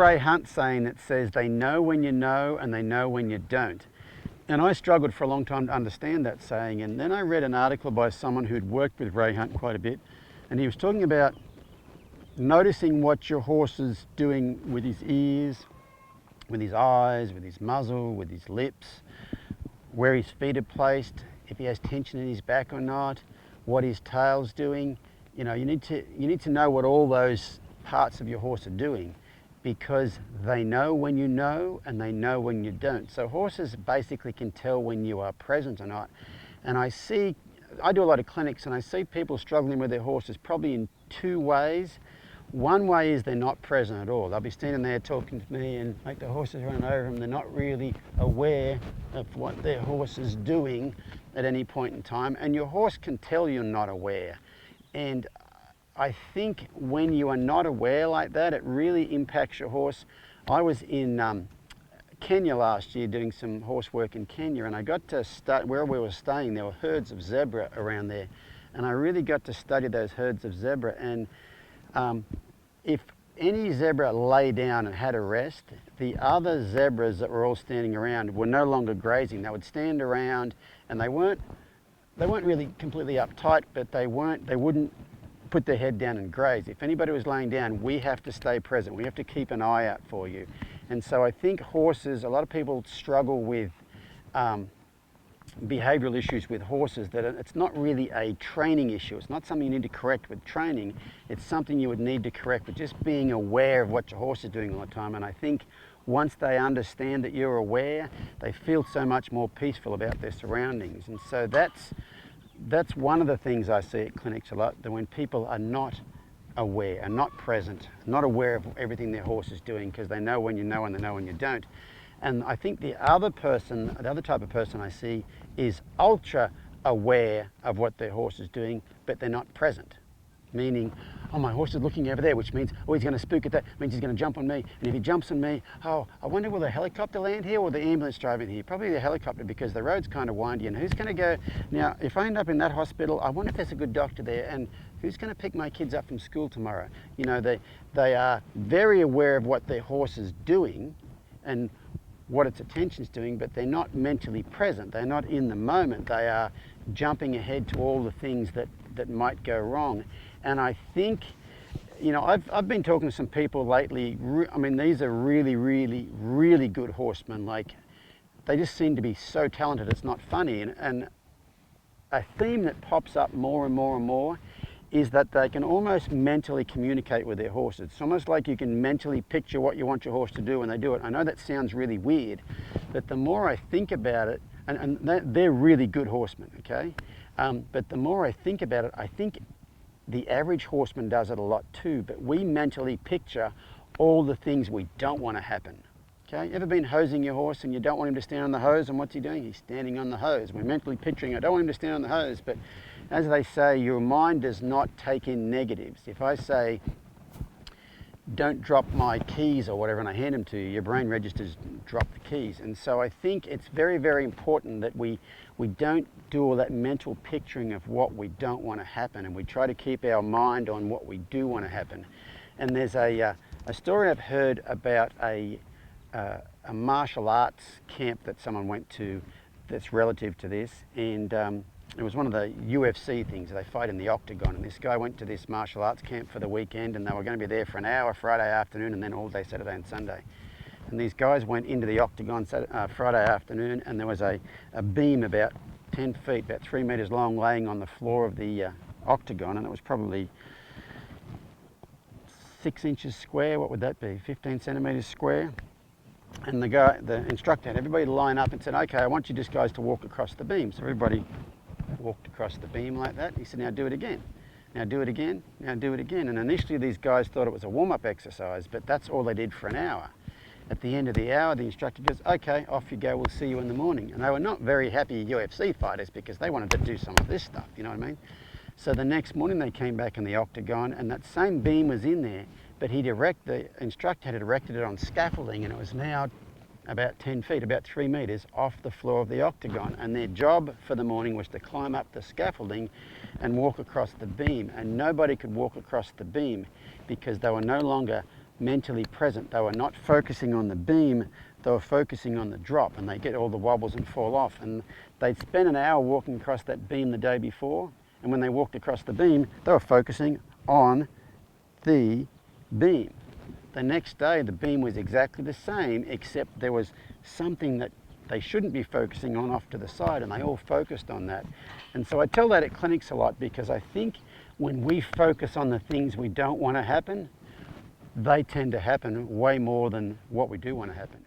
Ray Hunt saying that says they know when you know and they know when you don't. And I struggled for a long time to understand that saying, and then I read an article by someone who'd worked with Ray Hunt quite a bit, and he was talking about noticing what your horse is doing with his ears, with his eyes, with his muzzle, with his lips, where his feet are placed, if he has tension in his back or not, what his tail's doing. You know, you need to know what all those parts of your horse are doing, because they know when you know and they know when you don't. So horses basically can tell when you are present or not. And I do a lot of clinics, and I see people struggling with their horses probably in two ways. One way is they're not present at all. They'll be standing there talking to me and like the horse is running over them. They're not really aware of what their horse is doing at any point in time. And your horse can tell you're not aware. And I think when you are not aware like that, it really impacts your horse. I was in Kenya last year doing some horse work in Kenya, and I got to where we were staying, there were herds of zebra around there. And I really got to study those herds of zebra. And if any zebra lay down and had a rest, the other zebras that were all standing around were no longer grazing. They would stand around, and they weren't really completely uptight, but they wouldn't put their head down and graze. If anybody was laying down, we have to stay present. We have to keep an eye out for you. And so I think horses, a lot of people struggle with behavioral issues with horses, that it's not really a training issue. It's not something you need to correct with training. It's something you would need to correct with just being aware of what your horse is doing all the time. And I think once they understand that you're aware, they feel so much more peaceful about their surroundings. And so that's one of the things I see at clinics a lot, that when people are not aware, are not present, not aware of everything their horse is doing, because they know when you know and they know when you don't. And I think the other type of person I see is ultra aware of what their horse is doing, but they're not present. Meaning, oh, my horse is looking over there, which means, oh, he's going to spook at that, means he's going to jump on me. And if he jumps on me, oh, I wonder, will the helicopter land here or the ambulance drive in here? Probably the helicopter, because the road's kind of windy, and who's going to go? Now, if I end up in that hospital, I wonder if there's a good doctor there, and who's going to pick my kids up from school tomorrow? You know, they are very aware of what their horse is doing and what its attention's doing, but they're not mentally present. They're not in the moment. They are jumping ahead to all the things that might go wrong. And I think, you know, I've been talking to some people lately. I mean, these are really, really, really good horsemen. Like, they just seem to be so talented, it's not funny. And a theme that pops up more and more and more is that they can almost mentally communicate with their horses. It's almost like you can mentally picture what you want your horse to do when they do it. I know that sounds really weird, but the more I think about it, and they're really good horsemen, okay? But the more I think about it, I think the average horseman does it a lot too, but we mentally picture all the things we don't want to happen. Okay, ever been hosing your horse and you don't want him to stand on the hose, and what's he doing? He's standing on the hose. We're mentally picturing, I don't want him to stand on the hose, but as they say, your mind does not take in negatives. If I say, don't drop my keys or whatever, and I hand them to you, your brain registers drop the keys. And so I think it's very, very important that we don't do all that mental picturing of what we don't want to happen, and we try to keep our mind on what we do want to happen. And there's a story I've heard about a martial arts camp that someone went to that's relative to this, and it was one of the UFC things. They fight in the octagon, and this guy went to this martial arts camp for the weekend, and they were going to be there for an hour Friday afternoon and then all day Saturday and Sunday. And these guys went into the octagon Friday afternoon, and there was a beam about 10 feet, about 3 meters long, laying on the floor of the octagon, and it was probably 6 inches square. What would that be? 15 centimeters square. And the instructor had everybody line up and said, okay, I want you just guys to walk across the beam. So everybody walked across the beam like that. He said, now do it again. Now do it again. Now do it again. And initially these guys thought it was a warm-up exercise, but that's all they did for an hour. At the end of the hour, the instructor goes, okay, off you go, we'll see you in the morning. And they were not very happy UFC fighters, because they wanted to do some of this stuff, you know what I mean? So the next morning they came back in the octagon, and that same beam was in there, but the instructor had erected it on scaffolding, and it was now about 10 feet, about 3 meters off the floor of the octagon. And their job for the morning was to climb up the scaffolding and walk across the beam. And nobody could walk across the beam because they were no longer mentally present. They were not focusing on the beam, they were focusing on the drop, and they get all the wobbles and fall off. And they'd spend an hour walking across that beam the day before, and when they walked across the beam, they were focusing on the beam. The next day, the beam was exactly the same, except there was something that they shouldn't be focusing on off to the side, and they all focused on that. And so I tell that at clinics a lot, because I think when we focus on the things we don't want to happen, they tend to happen way more than what we do want to happen.